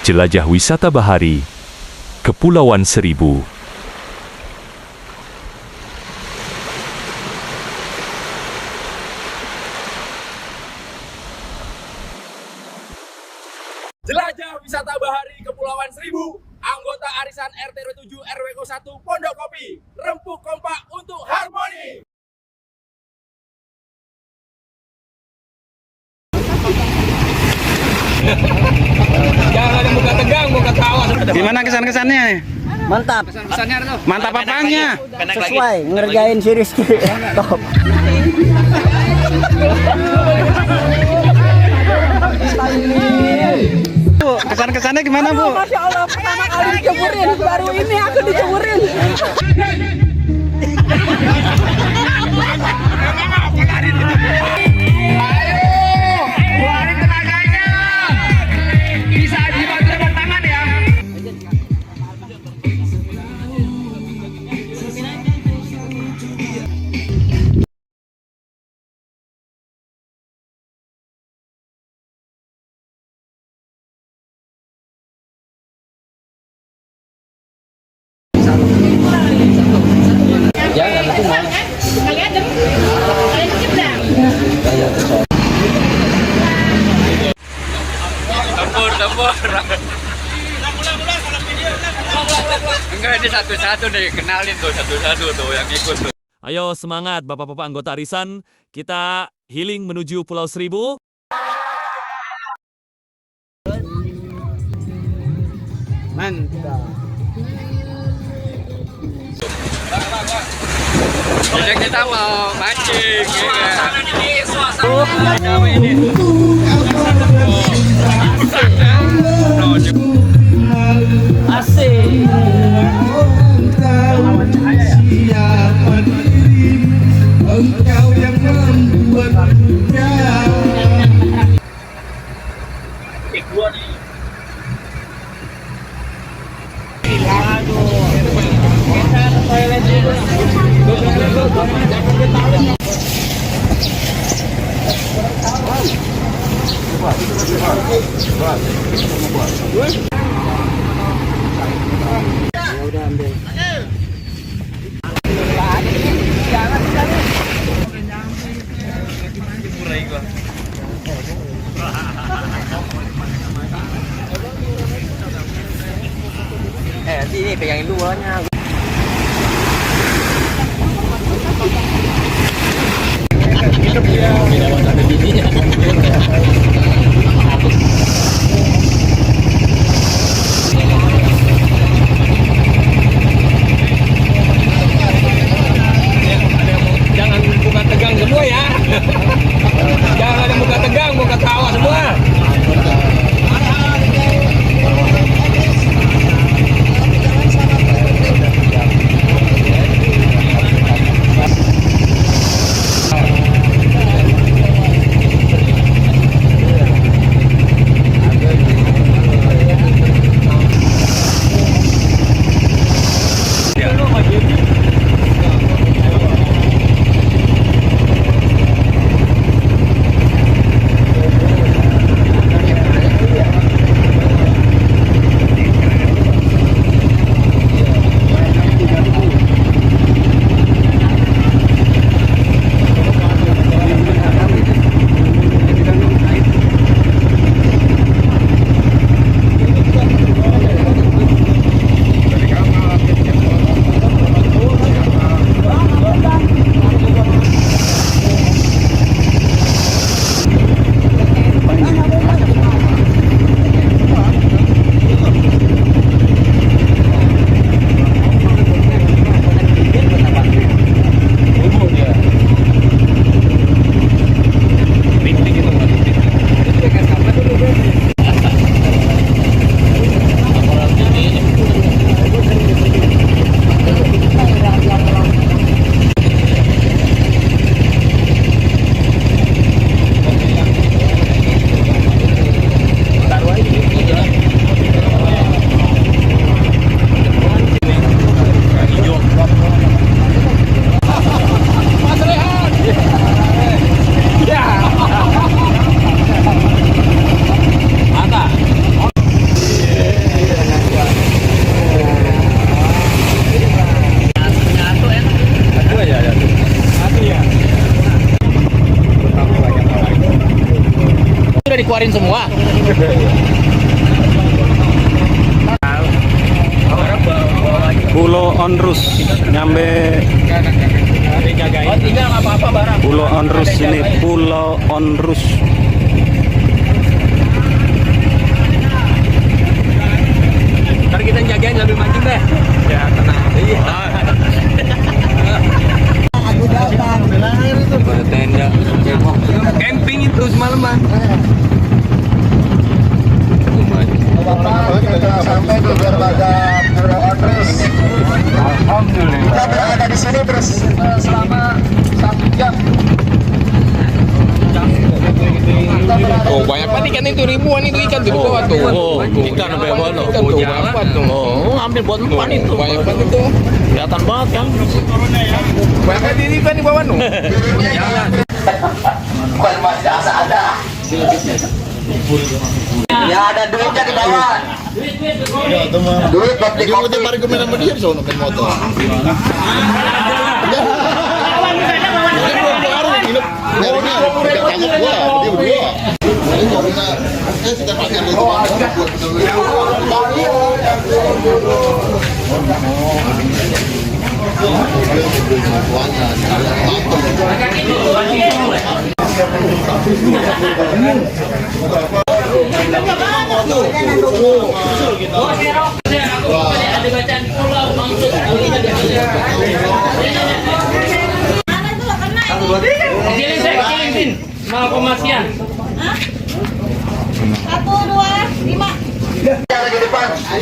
Jelajah wisata bahari, Kepulauan Seribu. Jelajah wisata bahari Kepulauan Seribu. Anggota Arisan RT 7 RW 1 Pondok Kopi. Rempuk kompak untuk harmoni. Jangan ada muka tegang, muka tawa. Gimana kesan-kesannya nih? Mantap, Mantap apanya? sesuai ngerjain si Rizky. Top. Bu, kesan-kesannya gimana, Bu? Masya Allah, pertama kali diceburin, baru ini aku diceburin. Tempur. Enggak, ini satu-satu deh, kenalin tuh satu-satu tuh yang ikut tuh. Ayo semangat Bapak-Bapak anggota arisan, kita healing menuju Pulau Seribu. Mantap. Jadi kita mau mancing Asik. Engkau yang membuat dunia. Nanti ini pegangin luarnya. Jangan muka tegang semua ya. Jangan ada muka tegang, muka tawa semua. dikeluarin semua. Pulau Onrus nyampe Oh, tinggal apa-apa barang. Pulau Onrus ini, Pulau Onrus. Ntar kita jagain sambil mancing deh. Ya, tenang. Iya. Aku datang. Pada tenda. Camping itu semalaman. Sampai ke dermaga Pulau Onrus. Alhamdulillah. Kita berada di sini terus selama 1 jam. Oh, banyak banget ikan itu, ribuan itu ikan di bawah tuh. Oh, ikan sampai bawah tuh. Oh, ambil buat umpan itu. Banyak banget itu. Kelihatan banget kan. Banyak banget ini ikan di bawah tuh. Jangan. Bukan masih ada. Ya ada duitnya di bawah. Duit buat di kopi. Dia mari sama dia sono main motor. Mau pemasian. 1, 2, 5. Lagi depan. Hei,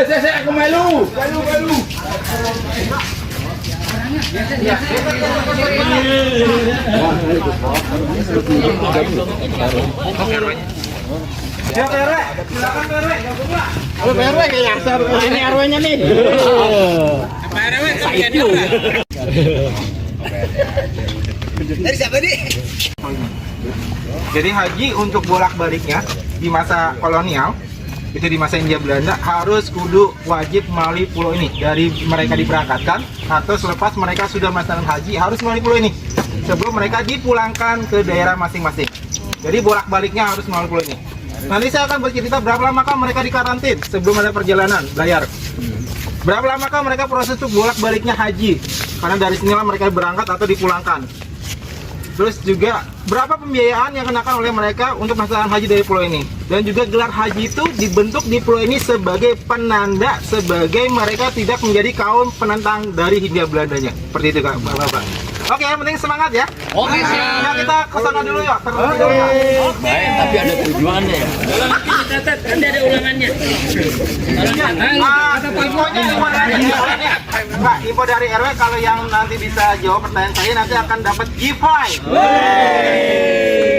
saya aku malu. Ini RW-nya nih. Dari siapa nih? Jadi haji untuk bolak-baliknya di masa kolonial itu di masa Hindia Belanda harus kudu wajib melalui pulau ini dari mereka diberangkatkan atau selepas mereka sudah melaksanakan haji harus melalui pulau ini sebelum mereka dipulangkan ke daerah masing-masing. Jadi bolak-baliknya harus melalui pulau ini. Nanti saya akan bercerita berapa lamakah mereka dikarantin sebelum ada perjalanan bayar. Berapa lamakah mereka proses untuk bolak-baliknya haji karena dari sinilah mereka berangkat atau dipulangkan. Terus juga berapa pembiayaan yang kenakan oleh mereka untuk melaksanakan haji dari pulau ini. Dan juga gelar haji itu dibentuk di pulau ini sebagai penanda sebagai mereka tidak menjadi kaum penentang dari Hindia Belandanya. Seperti itu Kak, Bapak. Oke, yang penting semangat ya. Oke, siap. Ya kita kesana dulu ya. Baik, tapi ada tujuannya ya. Nanti dicatat, nanti ada ulangannya. Info dari RW kalau yang nanti bisa jawab pertanyaan saya nanti akan dapat giveaway.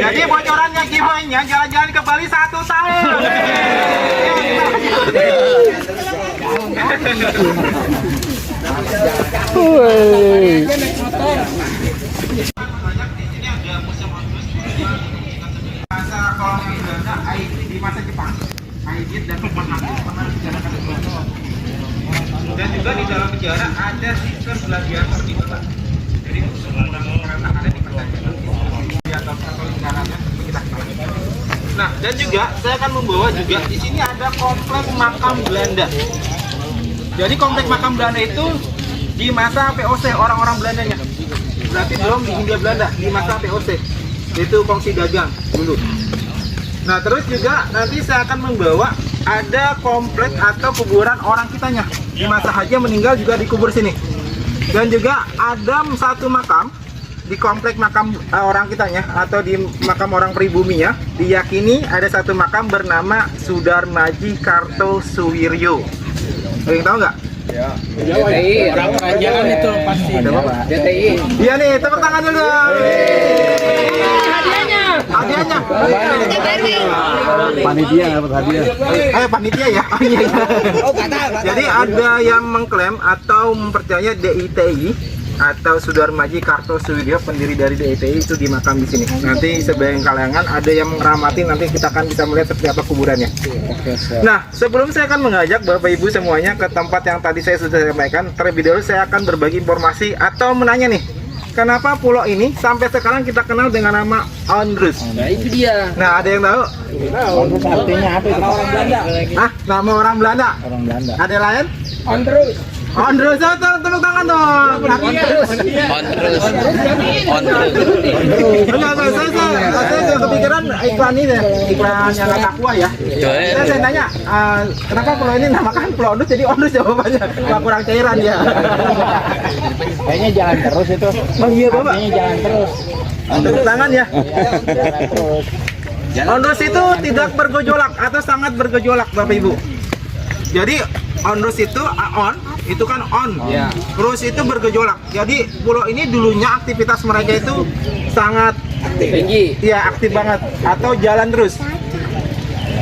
Jadi bocorannya giveaway-nya jalan-jalan ke Bali 1 tahun. Masa kolonial Belanda, di masa Jepang, Aidit dan Pemanahan pernah dijalankan ke Belanda. Dan juga di dalam penjara ada sistem gladiator di Belanda. Jadi karena ada di pertandingan gladiator atau lingkarannya kita. Nah, dan juga saya akan membawa juga di sini ada komplek makam Belanda. Jadi komplek makam Belanda itu di masa VOC orang-orang Belandanya. Berarti belum di Hindia Belanda, di masa VOC. Itu kongsi dagang dulu. Nah, terus juga nanti saya akan membawa ada komplek atau kuburan orang kitanya. Di masa haji meninggal juga dikubur sini. Dan juga ada satu makam di komplek makam orang kitanya atau di makam orang pribuminya diyakini ada satu makam bernama Sudarmaji Kartosuwiryo. Ada yang tahu nggak? DTI, orang kerajaan itu pasti. Ada apa? DTI. Iya nih, tepuk tangan dulu. Hadiahnya. Panitia dapat hadiah. Ayo panitia ya. Oh, iya, iya. Jadi ada yang mengklaim atau mempercaya DITI atau Sudarmaji Kartosuwiryo, pendiri dari DITI itu di makam di sini. Nanti sebagian kalangan ada yang mengamati, nanti kita akan bisa melihat seperti apa kuburannya. Nah, sebelum saya akan mengajak Bapak Ibu semuanya ke tempat yang tadi saya sudah sampaikan, terlebih dahulu saya akan berbagi informasi atau menanya nih, kenapa pulau ini sampai sekarang kita kenal dengan nama Onrus? Nah, itu dia. Nah, ada yang tahu? Onrus artinya apa itu? Orang Belanda. Ah, nama orang Belanda. Orang Belanda. Ada lain? Onrus. Onrus, tepuk tangan dong. Onrus. Enggak, saya kepikiran iklan ini, iklan yang Aqua ya. Saya nanya, kenapa pulau ini namakan Pulau Onrus jadi Onrus jawabannya? Wah, kurang cairan ya. Kayaknya jalan terus itu. Oh iya Bapak. Kayaknya jalan terus. Tepuk tangan ya. Jalan terus. Onrus itu tidak bergejolak atau sangat bergejolak Bapak Ibu. Jadi Onrus itu on, itu kan on. Terus itu bergejolak. Jadi pulau ini dulunya aktivitas mereka itu sangat Tinggi. ya aktif banget atau jalan terus.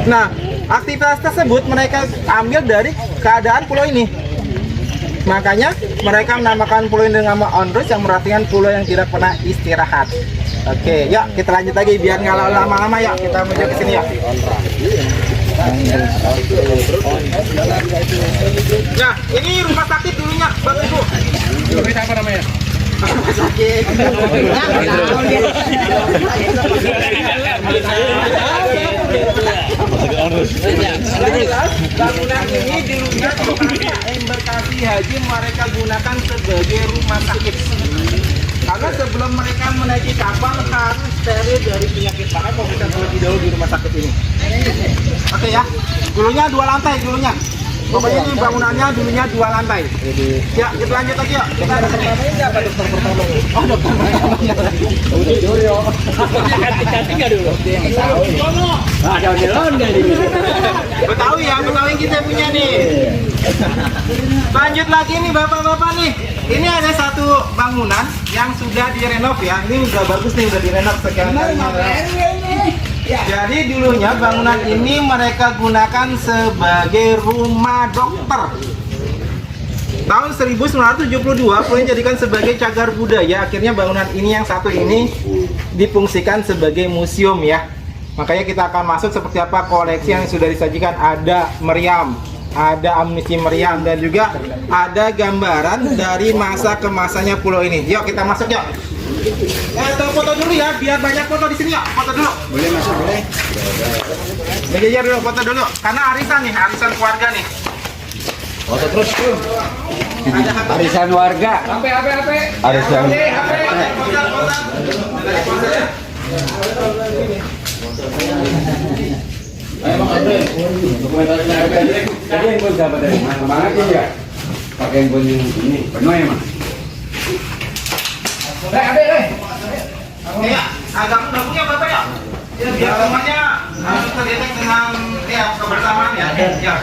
Nah, aktivitas tersebut mereka ambil dari keadaan pulau ini. Makanya mereka menamakan pulau ini dengan nama Onrus yang berarti pulau yang tidak pernah istirahat. Oke, yuk kita lanjut lagi biar nggak lama-lama ya. Kita menuju ke sini ya. Nah, ini rumah sakit dulunya, Bapak Ibu. Rumah apa namanya? Rumah sakit. Bangunan ini dulunya embarkasi haji mereka gunakan sebagai rumah sakit. Karena sebelum mereka menaiki kapal harus steril dari penyakit. Makanya kalau kita terlebih dahulu di rumah sakit ini. Oke ya, dulunya 2 lantai dulunya. Pokoknya ini bangunannya dulunya 2 lantai. Ya, kita lanjut lagi ya. Kita ada siapa dokter pertama? Oh, dokter pertamanya. Betawi ya, Betawi kita punya nih. Lanjut lagi nih bapak-bapak nih. Ini ada satu bangunan yang sudah direnov ya. Ini udah bagus nih, udah direnov sekian kalinya. Jadi dulunya bangunan ini mereka gunakan sebagai rumah dokter. Tahun 1972 pulau dijadikan sebagai cagar budaya. Akhirnya bangunan ini yang satu ini difungsikan sebagai museum ya. Makanya kita akan masuk seperti apa koleksi yang sudah disajikan. Ada meriam, ada amunisi meriam, dan juga ada gambaran dari masa ke masanya pulau ini. Yuk kita masuk yuk. Kita foto dulu ya, biar banyak foto di sini ya. Foto dulu. Boleh masuk, boleh. Berjejer dulu, foto dulu. Karena arisan nih, arisan keluarga nih. Foto terus tuh. Arisan warga. Arisan. Tadi handphone siapa tadi? Mas banget ya? Pakai handphone ini penuh ya mas? Ya, agak udah punya bapak ya? Ya biar semuanya terdetek dengan ya kebersamaan ya. Ya.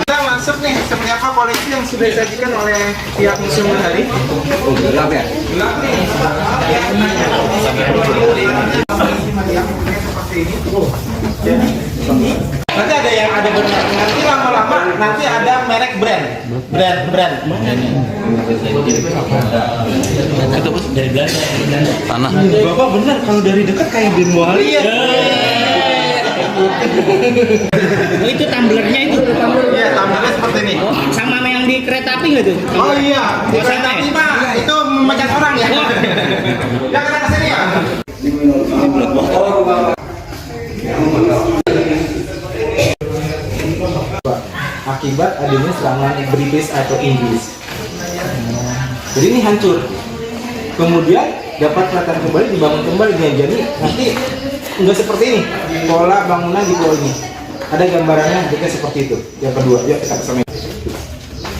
Kita masuk nih, seperti apa koleksi yang sudah disajikan oleh pihak museum tadi? Gelap ya? Gelap nih. Seperti ini. Jadi ini nanti ada yang ada bermerek. Nanti lama-lama nanti ada merek brand. Dari Belanda. Tanah. Bapak benar kalau dari dekat kayak bin Wali ya. Itu tumblernya itu. Iya, tumblernya seperti ini. Sama yang di kereta api nggak tuh? Oh iya, di kereta api Pak, itu memecah orang ya. Ya kita ke sini ya. Akibat adanya serangan British atau Inggris. Jadi ini hancur. Kemudian dapat kelihatan kembali, dibangun kembali dia. Jadi nanti nggak seperti ini pola bangunan di pulau ini. Ada gambarannya juga seperti itu. Yang kedua, yuk kita kesana.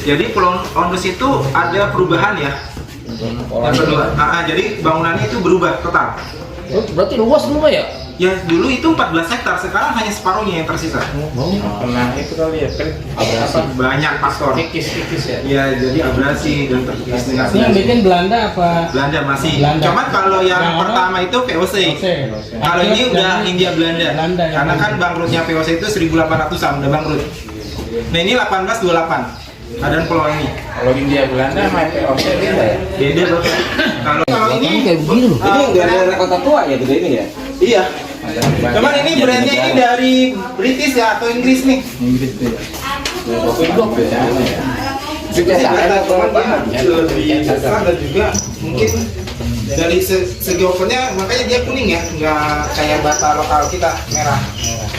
Jadi Pulau Ondus itu ada perubahan ya. Yang kedua, jadi bangunannya itu berubah total. Berarti luas rumah ya? Ya dulu itu 14 hektar, sekarang hanya separuhnya yang tersisa. Nah itu kali ya kan Banyak faktor. kikis ya. Ya jadi abrasi dan terkikis dengan Yang bikin Belanda apa? Belanda masih. Belanda. Cuman kalau yang Yang pertama itu VOC. VOC. Kalau ini udah Hindia Belanda. Belanda ya. Karena kan bangkrutnya VOC itu 1800-an udah bangkrut. Nah ini 1828. Keadaan pulau ini. Kalau India Belanda sama POC beda ya. Beda loh. Kalau ini Kayak begini loh. Ini dari kota tua ya gede ini ya. iya. Cuman ini brandnya ini dari British ya atau Inggris nih. Inggris tuh ya. Juga lebih besar dan juga mungkin dari segi ovennya makanya dia kuning ya, nggak kayak bata lokal kita merah.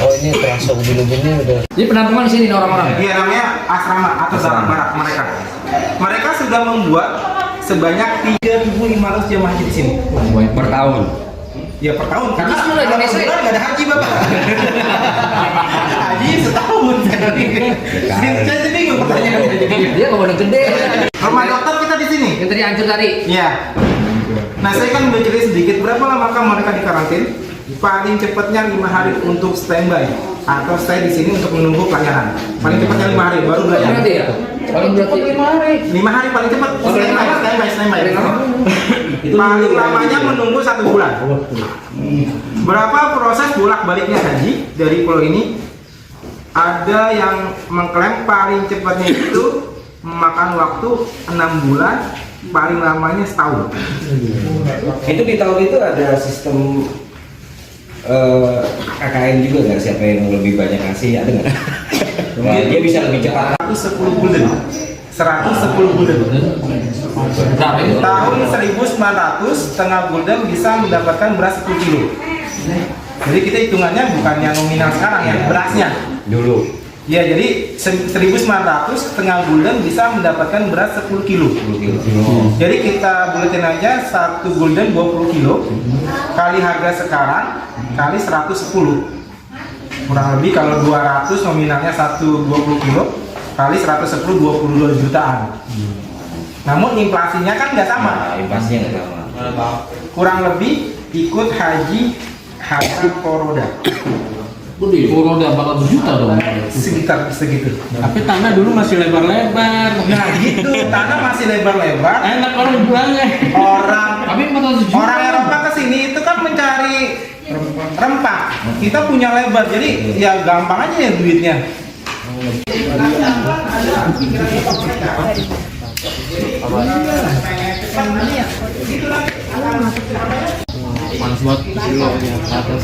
Oh ini terasa begini-begini udah. Jadi penampungan di sini orang-orang. Dia namanya asrama atau dalam barak mereka. Mereka sudah membuat sebanyak 3.500 jemaah haji di sini. Per tahun. Ya per tahun. Karena Terus mulai kalau Indonesia sebulan nggak ada haji bapak. Haji setahun. Saya jadi bingung pertanyaan. Dia kemudian gede. Rumah dokter kita di sini. Yang tadi hancur tadi. Iya. Nah saya kan udah cerita sedikit berapa lama mereka di karantin. Paling cepatnya 5 hari untuk standby atau stay di sini untuk menunggu pelayanan. Paling cepatnya 5 hari baru belajar. Berarti ya? Paling berarti 5 hari paling cepat standby. Paling lamanya menunggu 1 bulan. Berapa proses bolak-baliknya haji dari pulau ini? Ada yang mengklaim paling cepatnya itu memakan waktu 6 bulan, paling lamanya setahun. Itu di tahun itu ada sistem KKN juga nggak? Siapa yang lebih banyak ngasih ada nggak? Nah, dia bisa lebih cepat. 110 bulan. 110 bulan. Tahun 1900 setengah gulden bisa mendapatkan beras 10 kilo. Jadi kita hitungannya bukan yang nominal sekarang ya, berasnya. Dulu. Ya jadi 1900 setengah gulden bisa mendapatkan beras 10 kilo. Jadi kita buletin aja 1 gulden 20 kilo kali harga sekarang kali 110. Kurang lebih kalau 200 nominalnya 120 kilo kali 110 22 jutaan. Namun inflasinya kan nggak sama. Nah, inflasinya nggak sama. Kurang lebih ikut haji Poroda. Roda 400 juta dong. Sekitar segitu. Tapi tanah dulu masih lebar-lebar. Nah gitu, tanah masih lebar-lebar. Enak orang jualnya. Orang Tapi 400 juta. orang Eropa kesini itu kan mencari rempah. Kita punya lebar, jadi ya gampang aja ya duitnya. Panas banget di atas.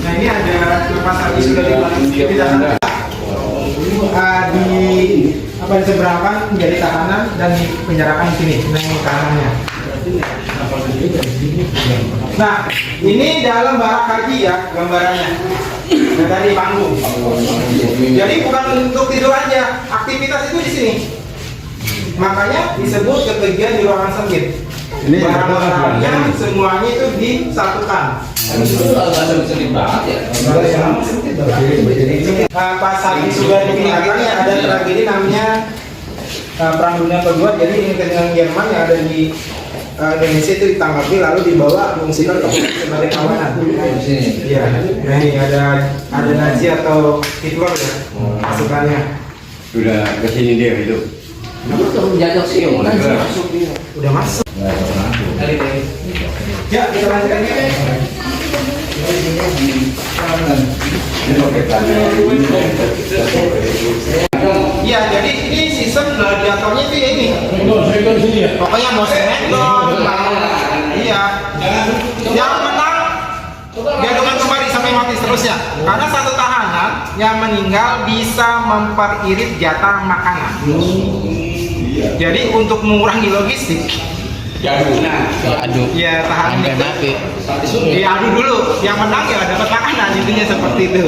Nah ini ada lepas tadi sudah dipasang di apa diseberangkan menjadi tahanan dan dipenjarakan di sini dengan kanannya. Nah ini dalam barak haji ya gambarannya. Nah, tadi panggung. Jadi bukan untuk tidur aja, aktivitas itu di sini. Makanya disebut kepergian di ruangan sempit. Barang-barangnya semuanya itu disatukan. Pas Haji sudah dipindahkan ya ada tragedi namanya Perang Dunia Kedua. Jadi dengan Jerman yang ada di Indonesia itu ditangkapi lalu dibawa diungsikan ke sebagai tawanan. Iya. Nah ini ada Nazi atau Hitler ya pasukannya. Sudah kesini dia itu. Menjajah sih, Udah masuk. Ya kita lanjutkan. Iya, jadi ini sistem gladiatornya itu ya ini. Pokoknya mau sinetron, mau yang menang diadukan kembali sampai mati seterusnya. Karena satu tahanan yang meninggal bisa memperirit jatah makanan. Jadi untuk mengurangi logistik, ya tahanan itu diadu dulu, yang menang ya dapat makanan, intinya seperti itu.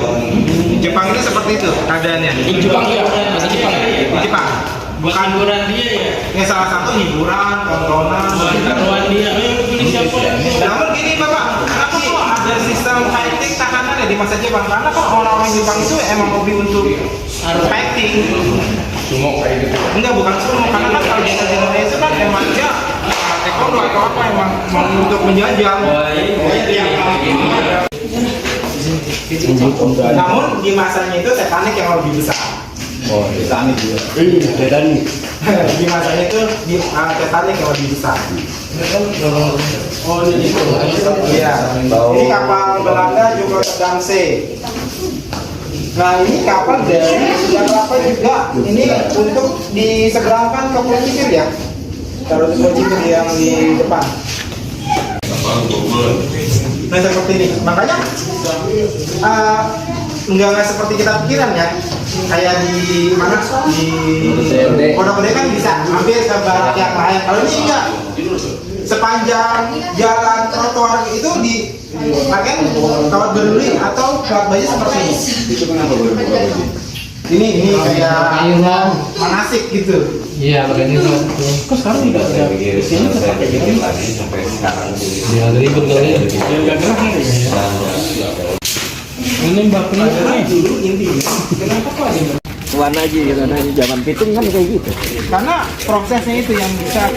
Di Jepang itu seperti itu keadaannya. Di Jepang ya, di Jepang. Bukan hiburan dia ya? Ya salah satu hiburan, tontonan, taruhan dia. Namun gini Bapak, kenapa kok ada sistem fighting tahanan ya di masa Jepang? Karena kan orang-orang Jepang itu emang hobi untuk fighting. Sumo kayak gitu? Enggak, bukan sumo. Karena kan kalau di Indonesia kan emang dia taekwondo atau apa emang untuk menjajal. Namun di masanya itu Titanic yang lebih besar. Oh, Titanic juga. Titanic. Di masanya itu di Titanic yang lebih besar. Oh, ini itu. Iya. Ini kapal Belanda juga Damse. Nah, ini kapal dari yang apa juga ini untuk diseberangkan ke Pulau Cipir ya. Taruh di Pulau Cipir yang di depan. Nah, seperti ini. Makanya enggak seperti kita pikiran ya. Kayak di mana di Pondok Gede kan bisa hampir ke barat yang lain. Kalau ini enggak, sepanjang jalan trotoar itu di bagian kawat berduri atau kawat baja seperti ini. Itu kenapa baru buka baju? Ini kayak manasik gitu. Iya, begini tuh. Kok sekarang tidak ada di sini pakai gini lagi sampai sekarang. Ya, ribet kali ya. Enggak gerah ya. Ini Mbak dulu intinya. Kenapa kok ada Warna aja gitu, zaman pitung kan kayak gitu. Karena prosesnya itu yang bisa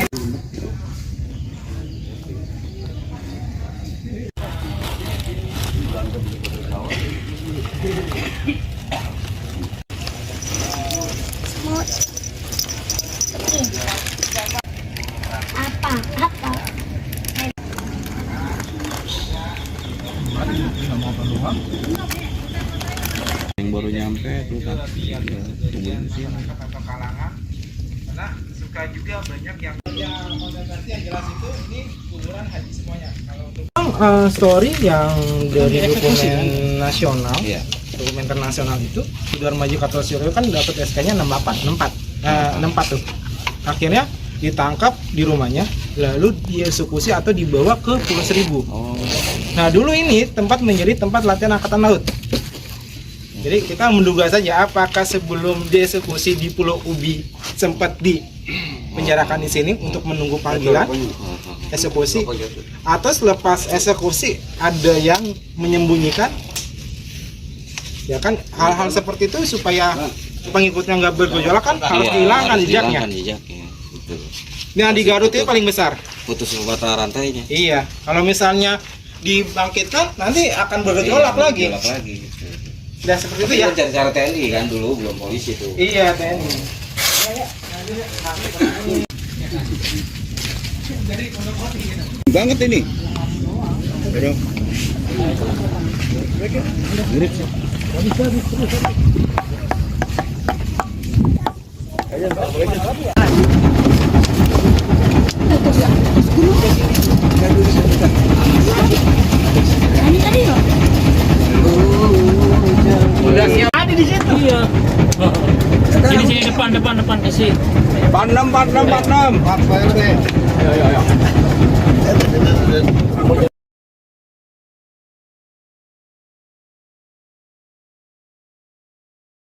Yang baru nyampe tuh kan. kalangan karena suka juga banyak yang konsentrasi yang jelas itu ini kuburan haji semuanya. Kalau untuk story yang dari dokumen nasional, dokumen internasional itu Sudarmaji Kartosuryo kan dapat SK-nya 64 tuh. Akhirnya ditangkap di rumahnya, lalu dieksekusi atau dibawa ke Pulau Seribu. Nah dulu ini tempat menjadi tempat latihan angkatan laut. Jadi kita menduga saja apakah sebelum dieksekusi di Pulau Ubi sempat dipenjarakan di sini untuk menunggu panggilan eksekusi, atau selepas eksekusi ada yang menyembunyikan, ya kan hal-hal seperti itu supaya pengikutnya nggak bergejolak kan harus dihilangkan jejaknya. Nah di Garut itu paling besar. Putus mata rantainya. Iya, kalau misalnya dibangkitkan nanti akan bergejolak lagi. Sudah seperti itu ya. Cara TNI kan dulu belum polisi tuh. Iya TNI. Banget ini. Udah siap. Ada di situ. Iya. Sini depan kasih. 46.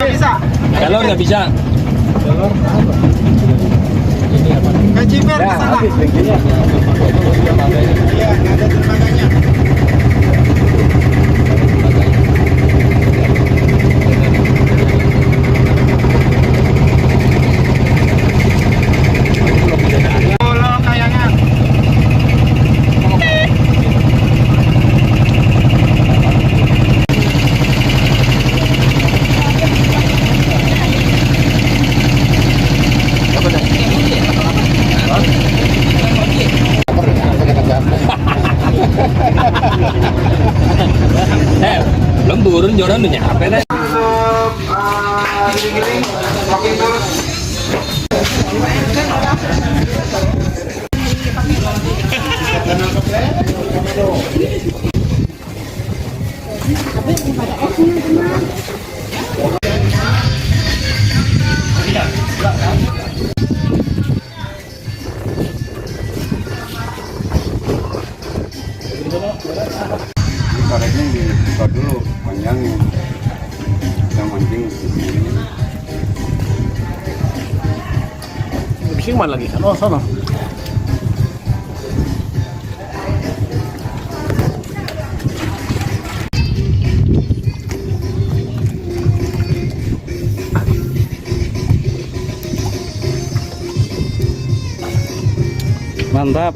Bisa. Jalur nggak bisa. Ke Ciber ke sana. Iya, nggak ada terbaganya. Pulau Kayangan. Belum turun jodoh udah nyampe deh. Giling-giling, walking terus. Karetnya dibuka dulu, panjangin. Kita mancing di sini. Bising mana lagi? Oh, sana. Mantap.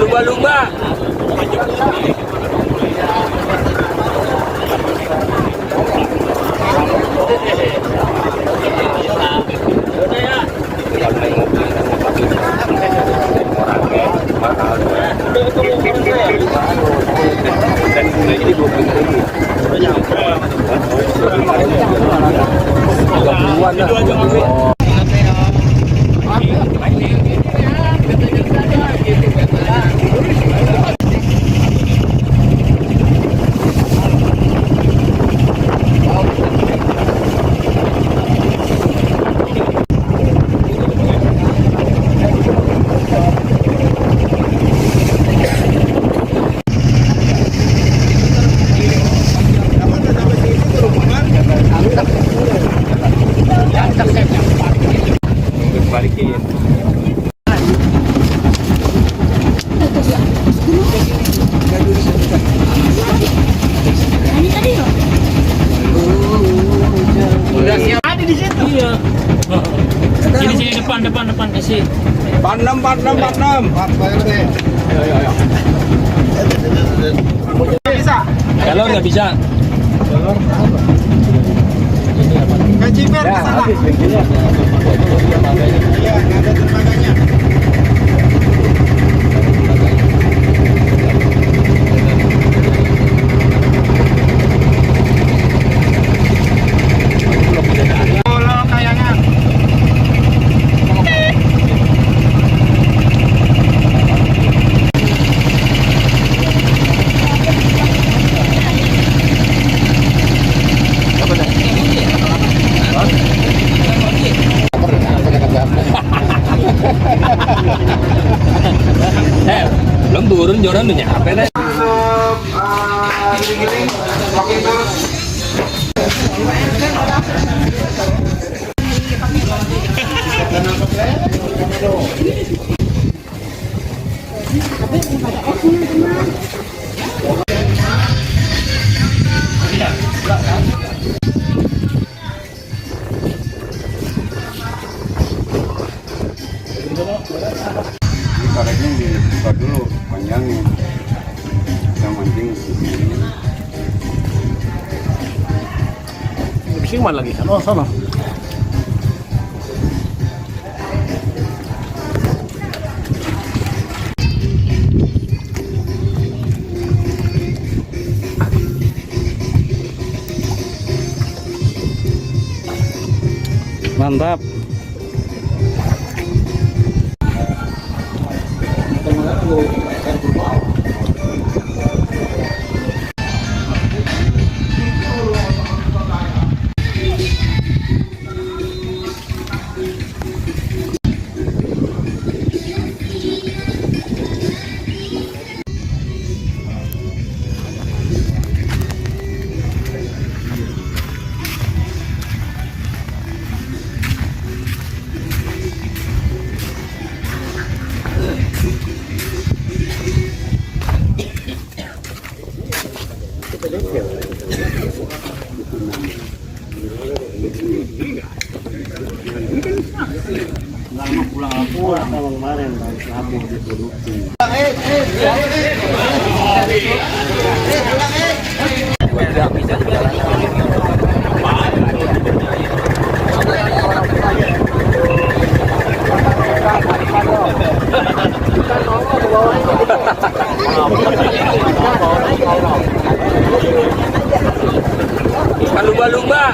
Lumba-lumba. Sini depan kasih. 46. Bisa. Kalau nggak bisa. Keciper ke sana. Iya, ada tembaganya. Belum turun joran udah nyampe deh. Giling-giling, makin terus. Karetnya dibuka dulu, panjangin. Kita mancing di sini. Bising mana lagi? Oh, sana. Mantap. Lumba-lumba.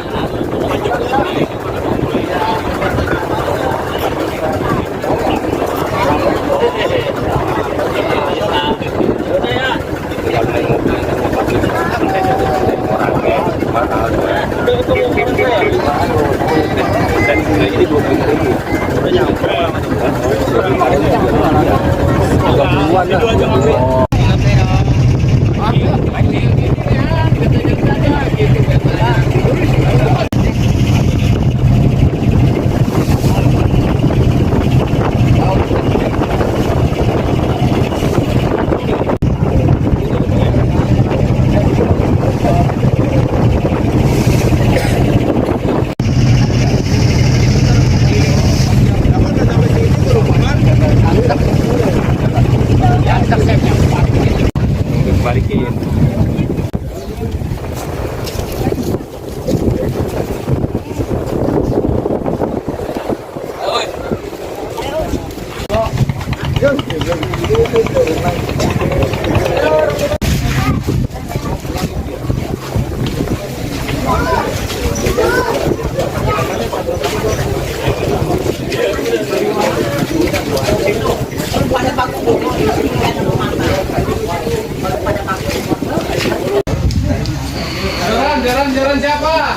Jalan siapa?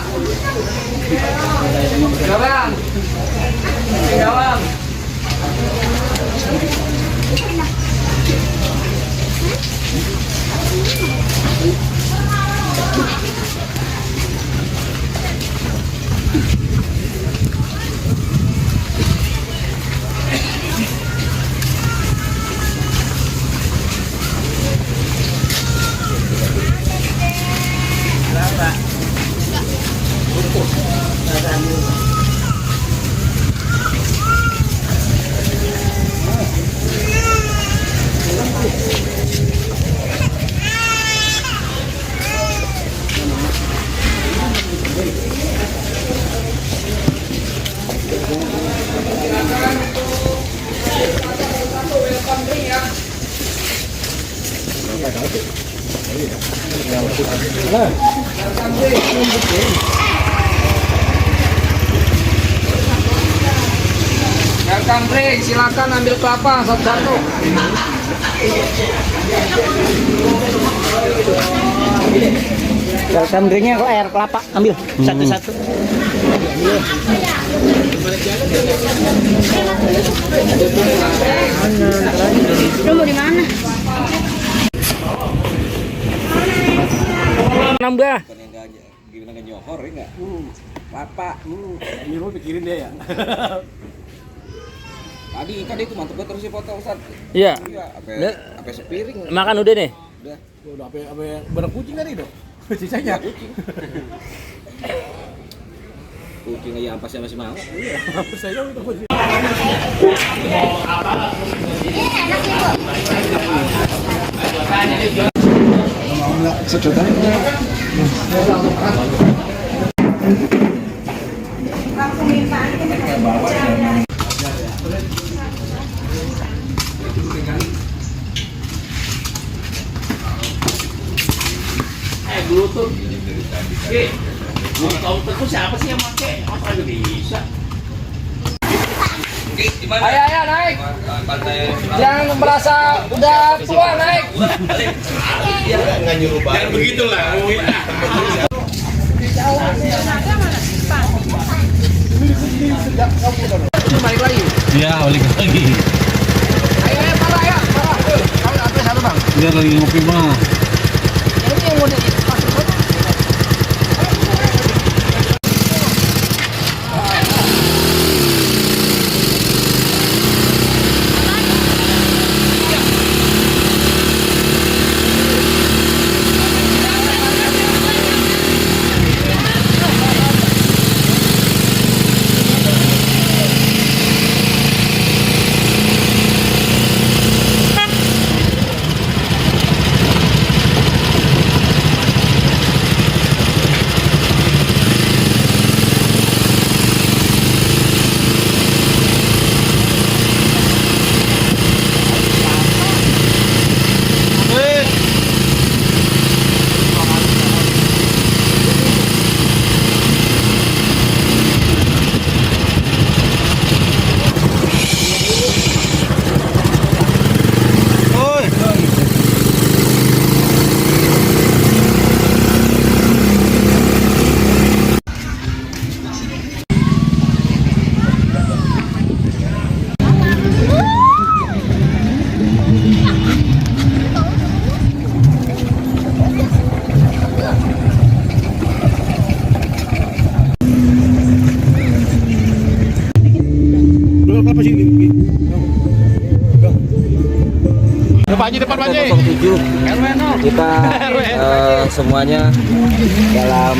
Jalan. Jalan. Welcome drink, silakan ambil kelapa satu-satu. Welcome drinknya kok air kelapa, ambil satu-satu. Lu mau di mana? Nambah. Gimana nggak nyohor ya nggak? Papa. Ini mau pikirin dia ya. Tadi ikan itu mantep banget terus potong Ustaz. Iya. Iya, apa sepiring. Makan udah nih. Udah. Udah apa barang kucing kan itu? Sisanya. Kucing aja ampasnya masih mau. Iya, apa saya itu kucing. Bluetooth. Bluetooth itu siapa sih yang pakai? Apa itu bisa? Ayo naik. Yang merasa udah tua naik. Jangan begitulah. Balik lagi. Iya, balik lagi. Ayo parah ya, parah. Kali atas satu bang. Dia lagi ngopi mah. Ini yang mau dimasuk. Kita semuanya dalam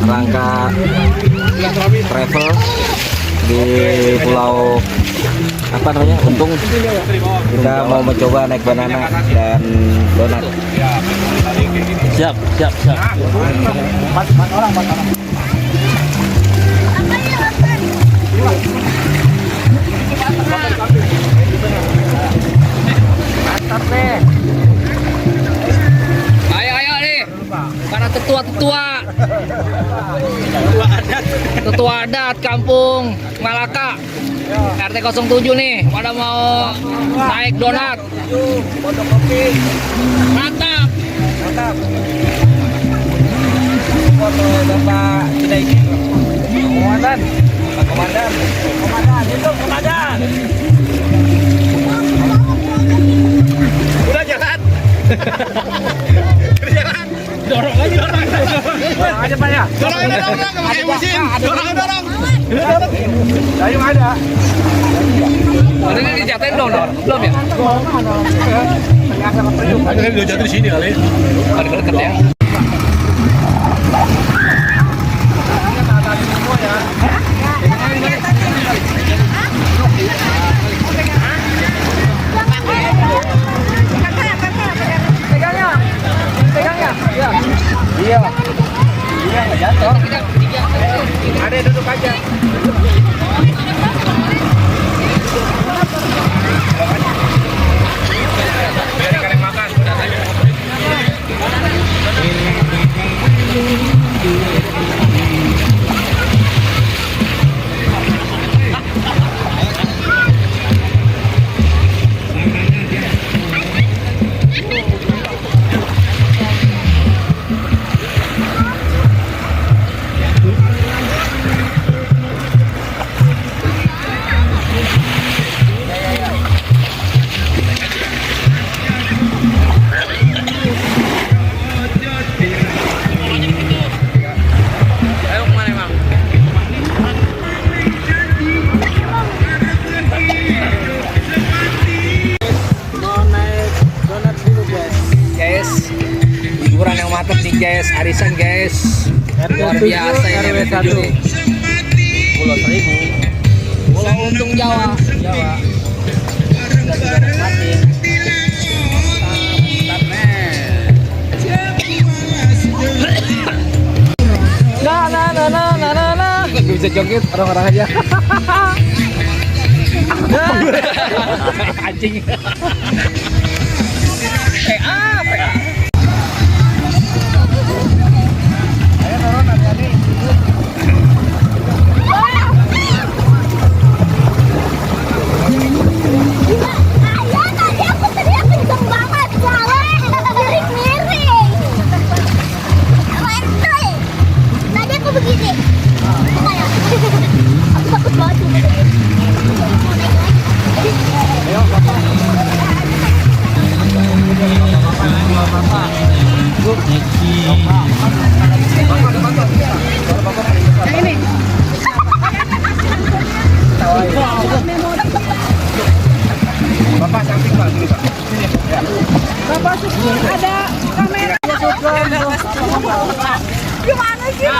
rangka travel di Pulau apa namanya Untung, kita mau mencoba naik banana dan donat. Siap. Ayo nih, para tetua-tetua. Tetua adat kampung Malaka. RT 07 nih, pada mau naik donat. Mantap. Foto Bapak Junaidi. Komandan. Itu komandan. Udah jalan. Dorong aja Pak ya. Dorong pakai mesin. Dorong. Ayo ada. Ini dicatain belum ya? Ada udah jatuh di sini kali. Ada deket ya. Pegangnya. Iya. Iya nggak jatuh. Ada duduk aja. Liburan yang mantap nih guys, arisan guys, luar biasa ini nih. Pulau Seribu, Pulau Untung Jawa. Nah. Bisa joget orang-orang aja. Anjing. Apa ya? Bapak samping Pak, dulu Pak. Bapak ada kamera. Gimana sih?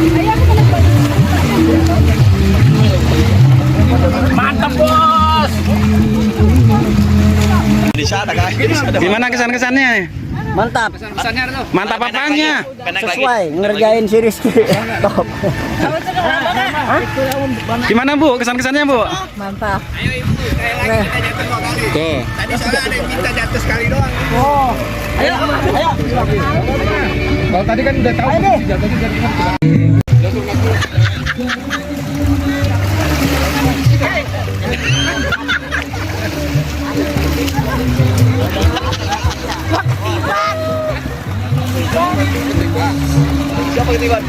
Ini mantap bos. Gimana kesan-kesannya? Mantap. Mantap apanya? Sesuai ngerjain si Rizky. Top. Gimana Bu? Kesan-kesannya Bu? Mantap. Tuh. Tadi soalnya ada yang minta jatuh sekali doang. Oh. Ayo. Kalau tadi kan udah tahu jatuhnya. Siapa ketiban?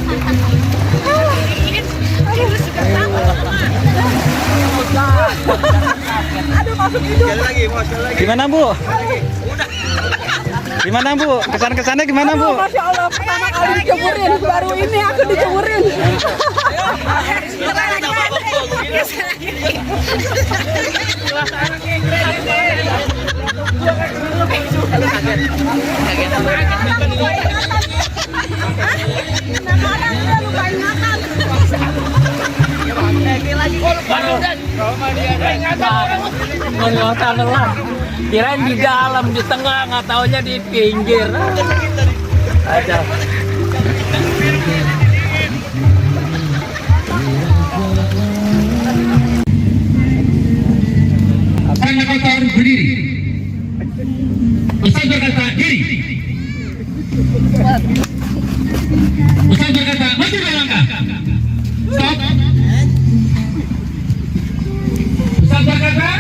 Aduh, masuk hidung. Sekali lagi, mau sekali lagi. Gimana Bu? Gimana Bu? Kesan-kesannya gimana Bu? Masya Allah, pertama kali dijemurin, baru ini aku dijemurin. Kirain di dalam, di tengah, nggak taunya di pinggir. Ada. Tanda kata harus berdiri. Ustaz berkata diri. Ustaz berkata maju 2 langkah. Stop. Ustaz berkata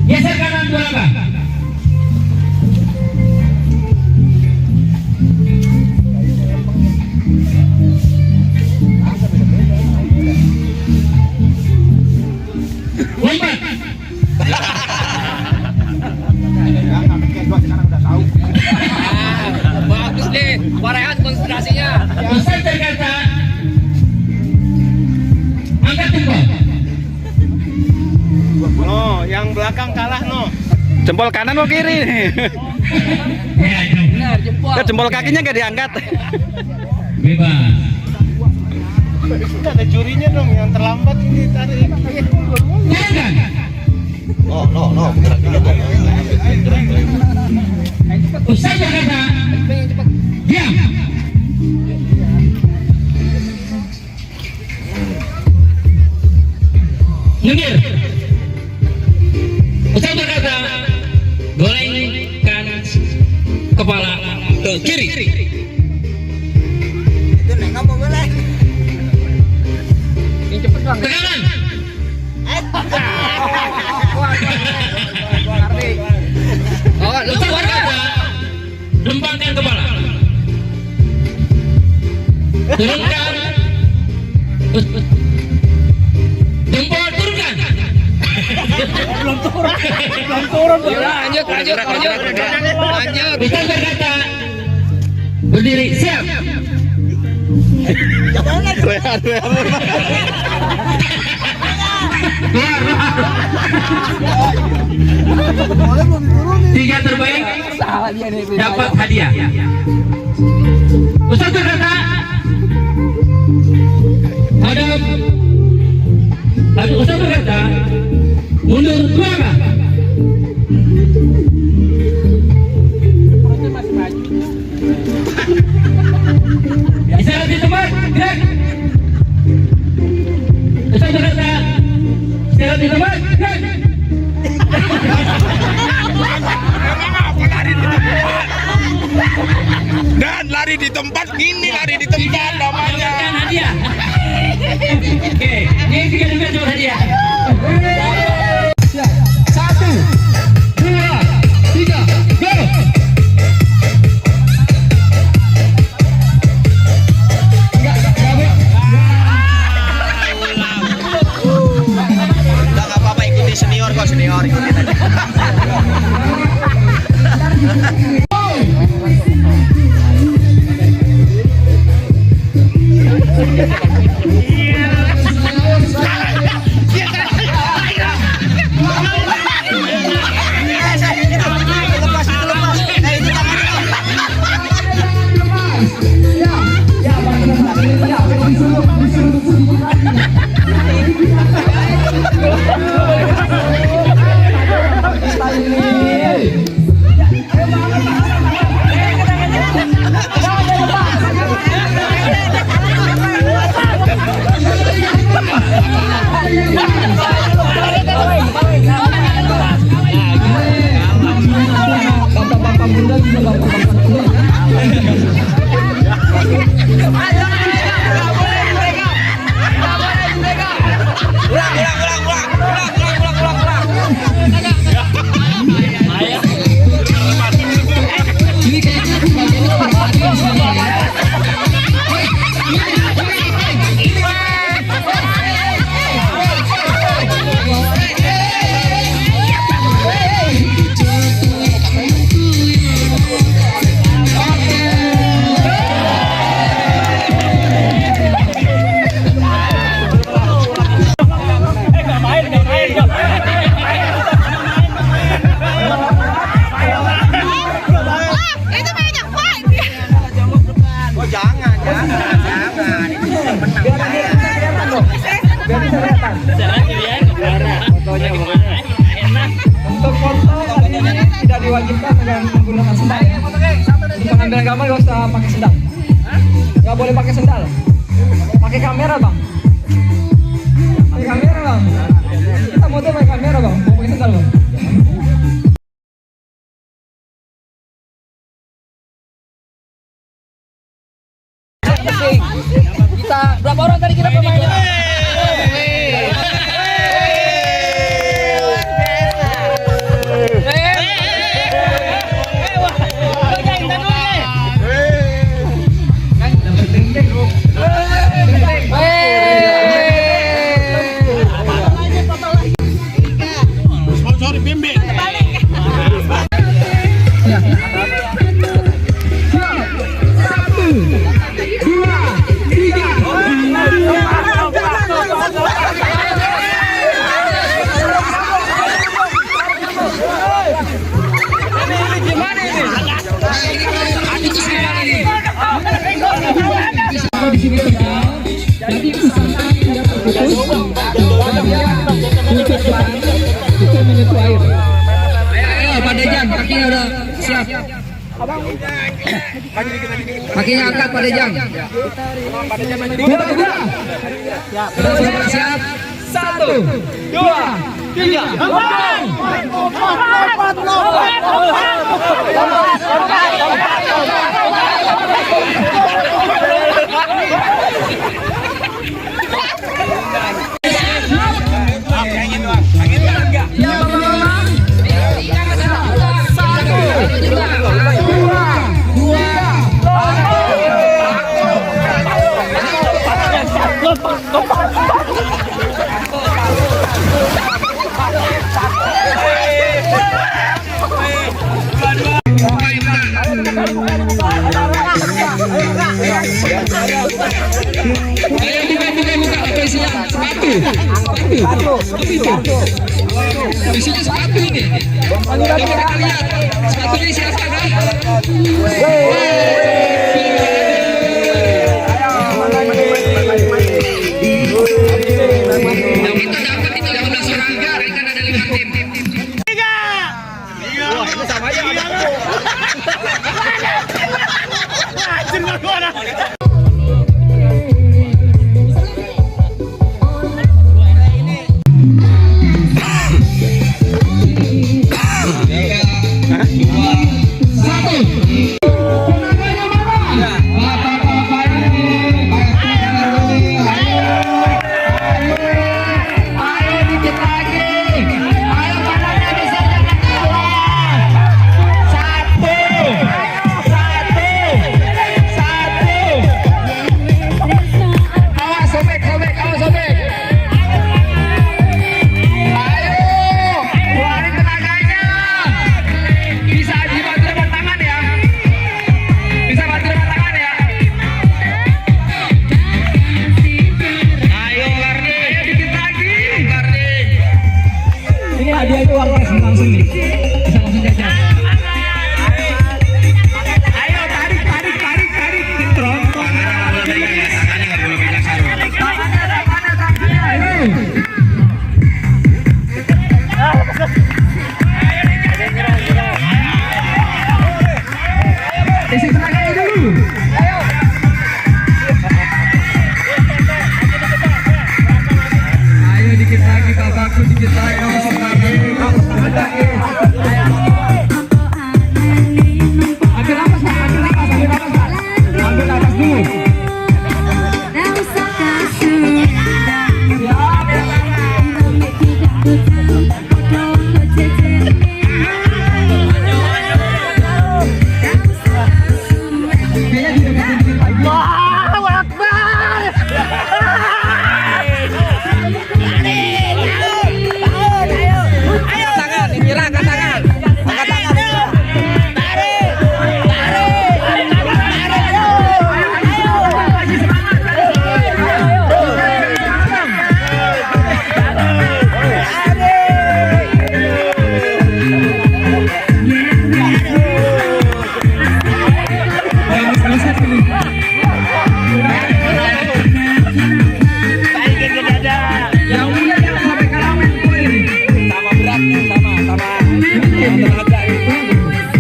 geser kanan 2 langkah. Lompat. Bagus deh, Warehan konsentrasinya. Ustaz berkata angkat jempol. Oh, yang belakang kalah no. Jempol kanan mau kiri nih. Benar, jempol. Jempol kakinya nggak diangkat. Bebas. Ada jurinya dong yang terlambat ini tarik. Jangan. Ustaz berkata diam. Minggir. Ustaz berkata golengkan kepala ke kiri. Itu nek ngapa boleh? Ini cepet bang. Ke kanan. Oh, lu Ustaz keluar berkata lemparkan kepala. Turunkan. Jempol turunkan. Belum turun. Lanjut. Lanjut. Ustaz berkata berdiri siap. Tiga terbaik dapat hadiah. Ustaz berkata Ustaz berkata mundur 2 langkah. Isyarat di tempat, gerak. Ustaz berkata isyarat di tempat, gerak. Dan lari di tempat gini, lari di tempat namanya. Hadiah. Oke, ini 3 juga dapat hadiah. 1, 2, 3, go. Udah nggak apa-apa, ikuti senior kok, senior ikuti aja. Hey! sendal. Nggak boleh pakai sendal. Pakai kamera bang. Pakai kamera bang. Kita foto pakai kamera bang. Mau pakai sendal bang. Kita berapa orang tadi kita pemainnya? Di sini jadi usaha tidak terputus kita menyentuh air. Ayo Pak Dejan, kakinya udah siap. Kakinya angkat Pak Dejan. Sudah siap. 1, 2, 3. Isinya sepatu ini. Coba kita lihat. Sepatu ini siapa kan?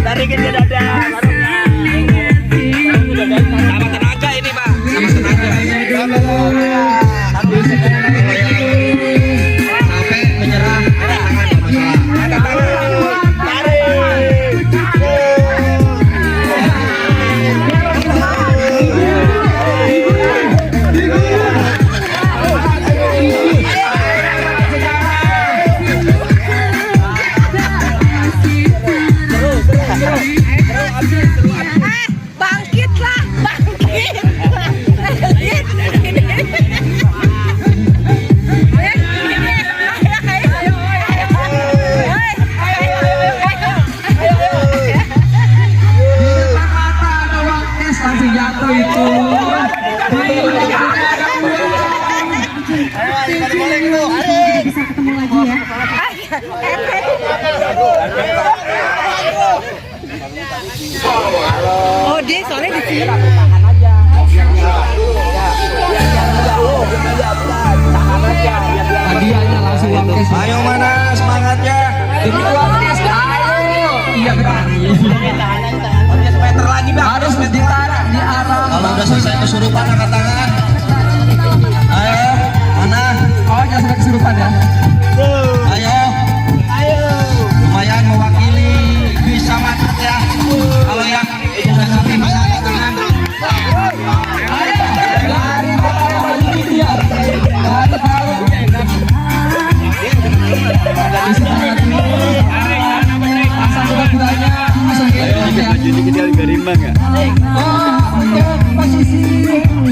Tarikin ke dada, jatuh itu. Bisa ketemu lagi ya. Oh, dia soalnya di sini. Hadiahnya langsung uang cash. Ayo mana semangatnya? Demi uang cash, ayo. Iya benar. Meter lagi bang. Harus ditarik di arah. Kalau udah selesai kesurupan angkat tangan. Ayo, mana? Oh, jangan sampai kesurupan ya. Ayo. Lumayan mewakili bisa mantap ya. Kalau yang udah sampai bisa angkat tangan. Dari bawah ini dia. Dari bawah. Dari semangat ini. Pasang kuda-kudanya. Pasang kayaknya. Untuk posisi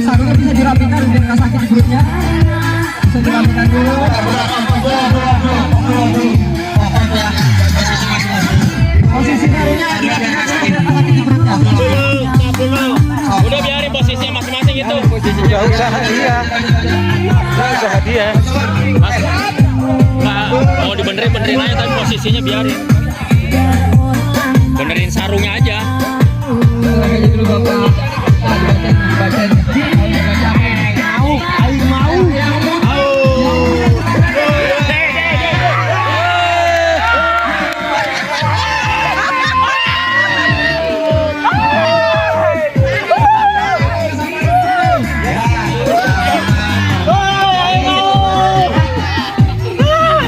sarungnya bisa dirapikan biar nggak sakit di perutnya. Bisa dirapikan dulu. Posisi sarungnya dirapikan biar nggak sakit di perutnya. Udah biarin posisinya masing-masing itu. Udah usaha dia. Mas, nggak mau dibenerin aja tapi posisinya biarin. Benerin sarungnya aja. Aja dulu bapak. Dibacain.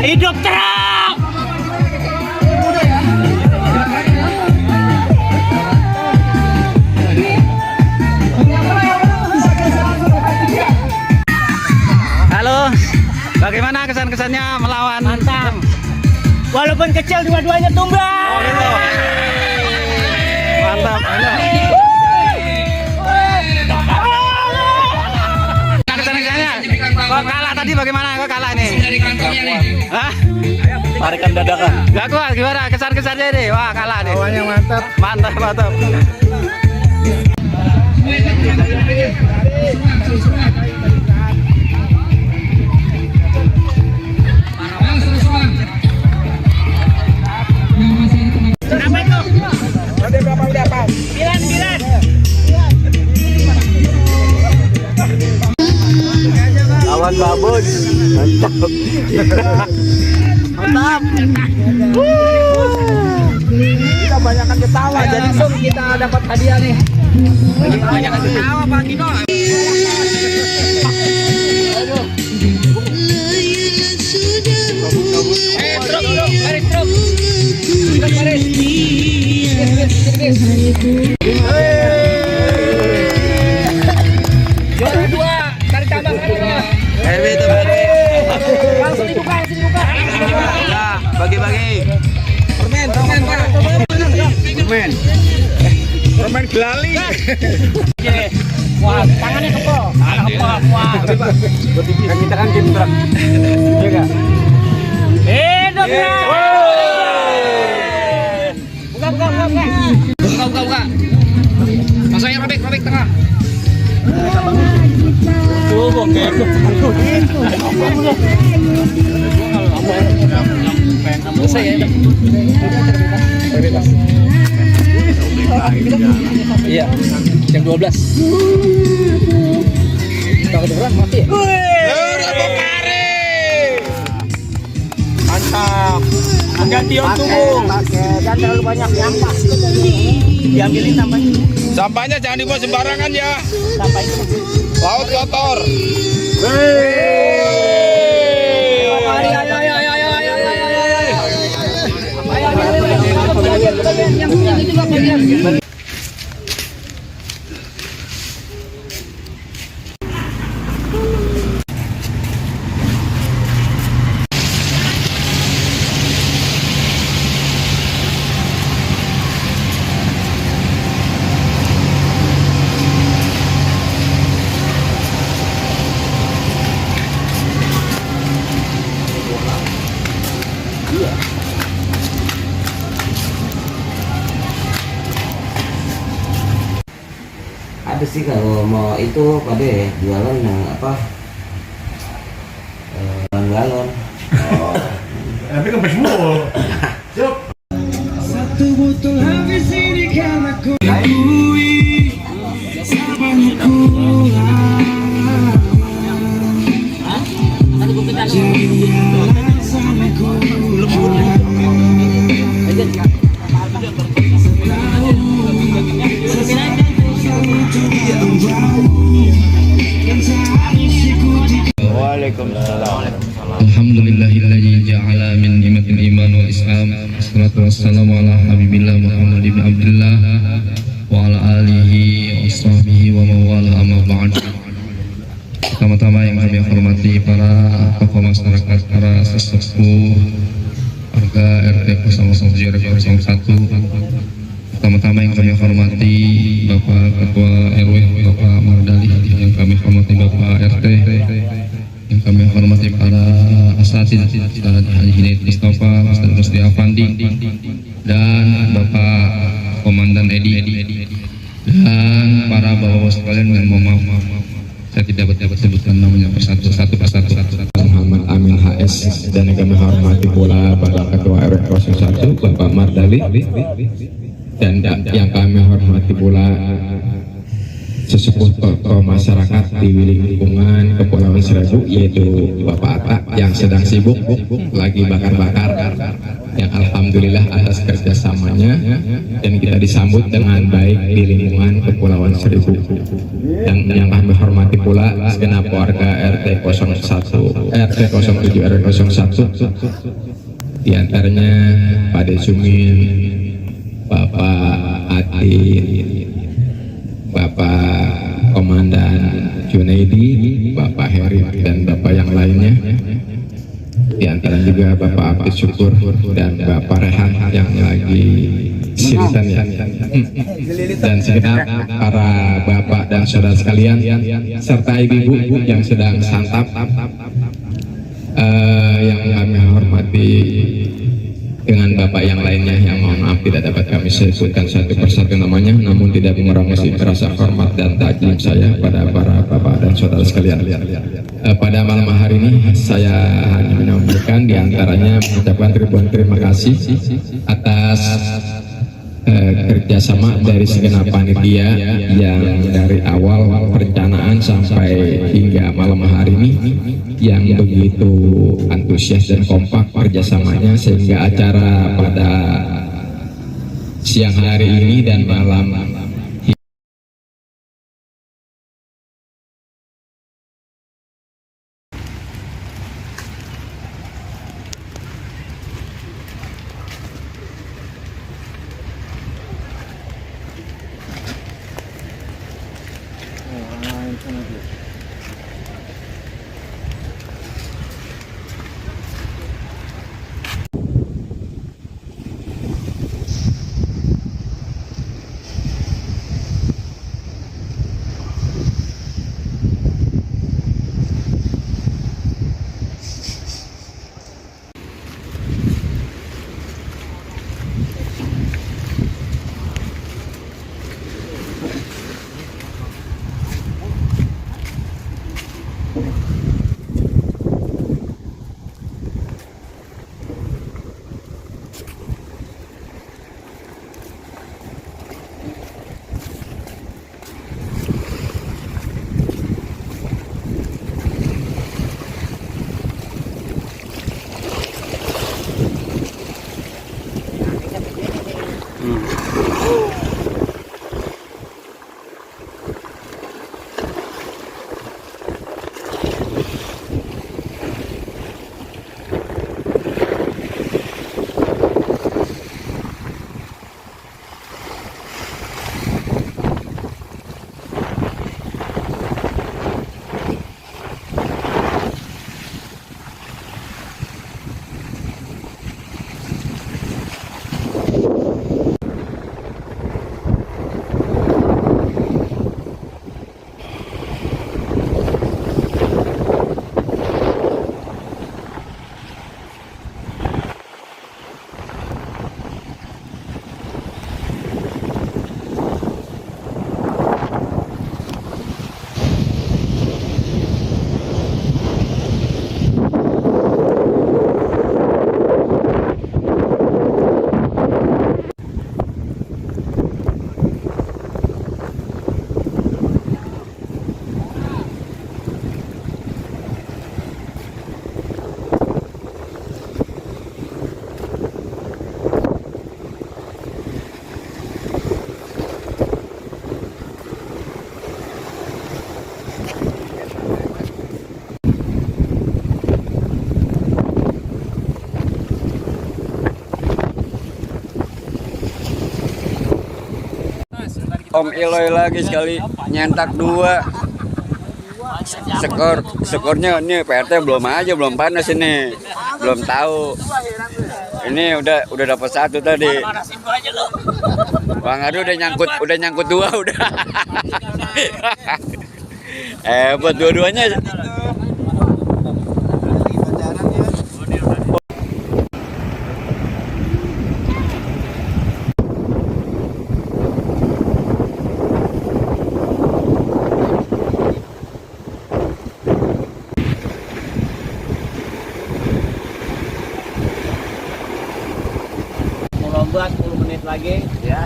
Hidup terang. Halo, bagaimana kesan-kesannya melawan? Mantap. Walaupun kecil dua-duanya tumbang. Mantap. Kesan-kesannya? Kok kalah tadi bagaimana? Kok kalah ini? Hah? Tarikan dadakan. Gak kuat gimana? Kesan-kesannya nih? Wah kalah nih. Awalnya mantap. Mantap, mantap. Lawan babon. Mantap. Mantap. Kita banyakkan ketawa jadi langsung kita dapat hadiah nih. Banyakkan ketawa Pak Kino. Baris truk. Baris. Juara 2, tarik tambang hadiahnya. RW itu Langsung dibuka, langsung dibuka. ya, bagi-bagi. Permen, permen, Pak. Permen gelali. Wah, tangannya kepol. Kepol, wah. Kan kita kan tim truk. Iya enggak? Hidup ya. Buka, buka, buka, buka. Buka, buka, buka. Masuknya robek, robek tengah. Tuh, oke. Selesai ya. Iya, jam 12. Kita kedengeran mati ya? Mantap. Ganti om tubuh. Dan terlalu banyak sampah. Diambilin sampahnya. Sampahnya jangan dibuang sembarangan ya. Sampah itu. Laut kotor. Pasti kalau mau itu pada jualan yang apa? Galon. Tapi kan baseball. Siap. Satu botol habis ini karena ku Alhamdulillahilladzi ja'ala min ni'matil iman wal islam. Wassalatu wassalamu ala habibillah Muhammad ibn Abdullah wa ala alihi wa sahbihi wa mawala amma ba'd. Pertama-tama yang kami hormati para tokoh masyarakat, para sesepuh warga RT 007 RW 01. Pertama-tama yang kami hormati Bapak Ketua RW Bapak Mardali, yang kami hormati Bapak RT, yang kami hormati para asatidz Ustaz Haji Hidayat Mustafa, Ustaz Rusdi Afandi, dan Bapak Komandan Edi, dan para bapak-bapak sekalian yang mohon maaf saya tidak dapat sebutkan namanya persatu. Muhammad Amin HS, dan yang kami hormati pula Bapak Ketua RW 01 Bapak Mardali, dan yang kami hormati pula sesepuh tokoh masyarakat di lingkungan Kepulauan Seribu, yaitu Bapak Atta yang sedang sibuk lagi bakar-bakar, yang alhamdulillah atas kerjasamanya dan kita disambut dengan baik di lingkungan Kepulauan Seribu. Dan yang kami hormati pula segenap warga RT 07 RW 01, diantaranya Pak Desumin, Bapak Atin, Bapak Komandan Junaidi, Bapak Heri, dan Bapak yang lainnya. Di antara juga Bapak Abdi Syukur dan Bapak Rehan yang lagi siritan ya. Dan segenap para bapak dan saudara sekalian serta ibu-ibu yang sedang santap, yang kami hormati dengan bapak yang lainnya yang mohon maaf tidak dapat kami sebutkan satu persatu namanya, namun tidak mengurangi rasa hormat dan taklim saya pada para bapak dan saudara sekalian. Pada malam hari ini saya hanya menyampaikan diantaranya mengucapkan ribuan terima kasih atas kerjasama dari segenap panitia yang dari awal perencanaan sampai hingga malam hari ini yang begitu antusias dan kompak kerjasamanya, sehingga acara pada siang hari ini dan malam Om Iloy lagi sekali nyentak 2. Skornya ini PRT belum aja, belum panas ini, belum tahu. Ini udah dapat 1 tadi. Bang Adu udah nyangkut 2 udah. Buat dua-duanya. Lomba 10 menit lagi ya.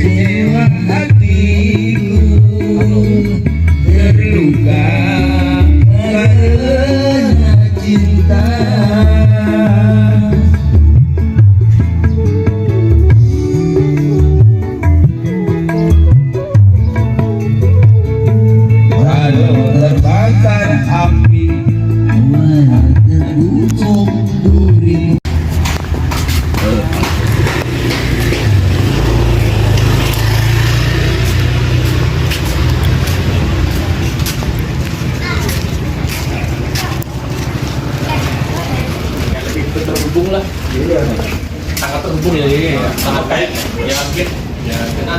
Kecewa hatiku terluka karena cinta. Walau terbakar api, terbucuk duri. Terhubung lah, sangat terhubung ya, sangat kait ya, kita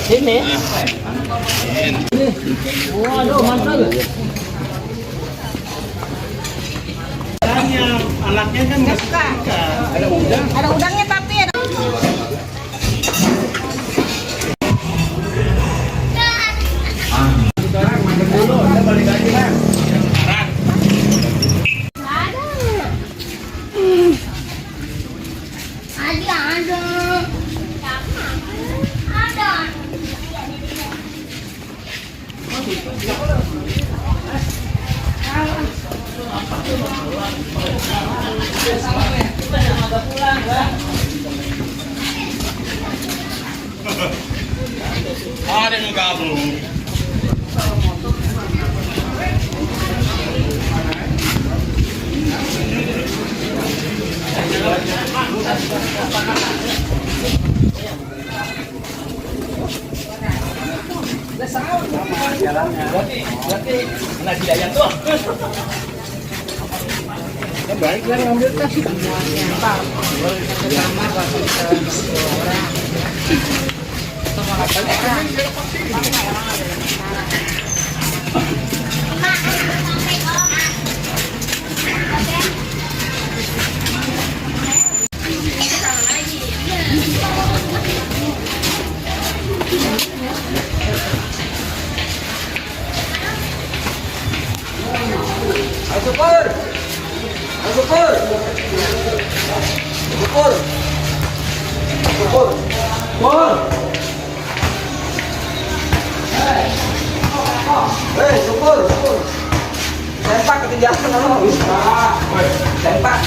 Sini. Waduh, mantap. Alatnya kan nggak suka. Ada udang. Ada udangnya tapi ada. Sekarang makan dulu, kita balik lagi lah. Ada yang gabung. Baik lah ngambil tas. Ntar. Sama orang. Sempak ketinggalan apa? Sempak.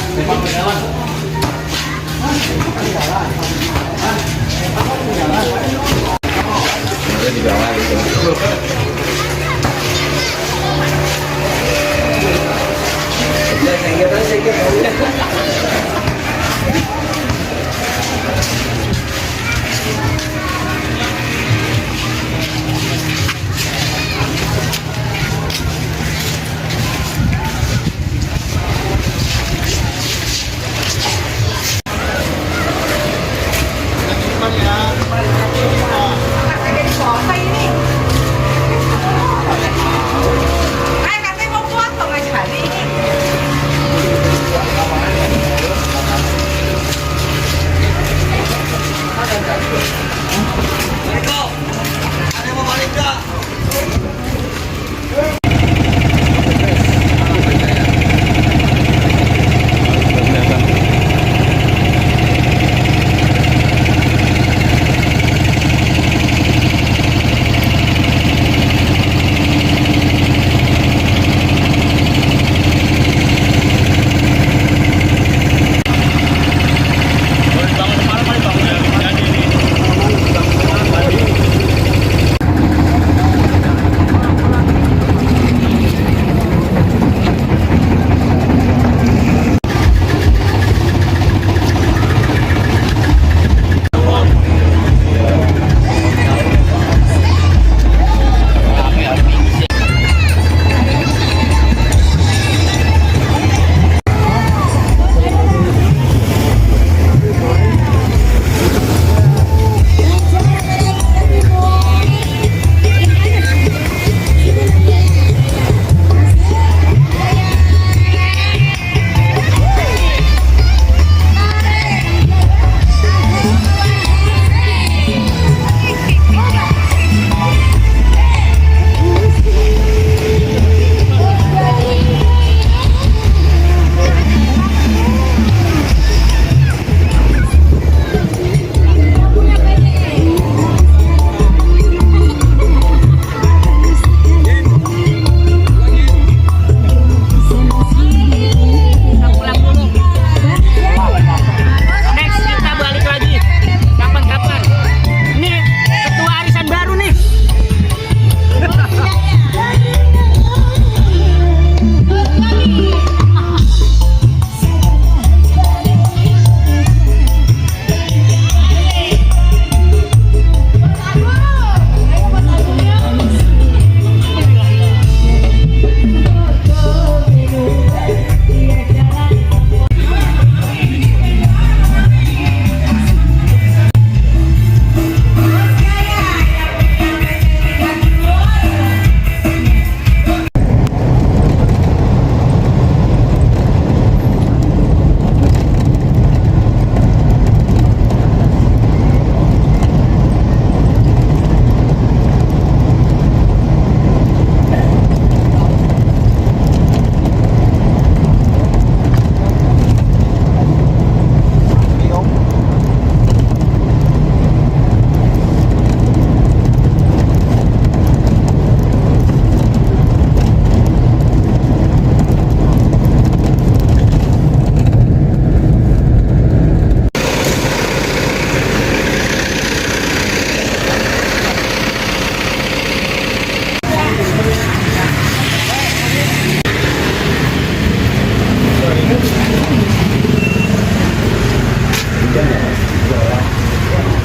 Di bawah gitu.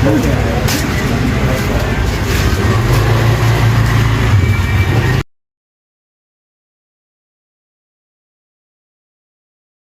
Hujan ya?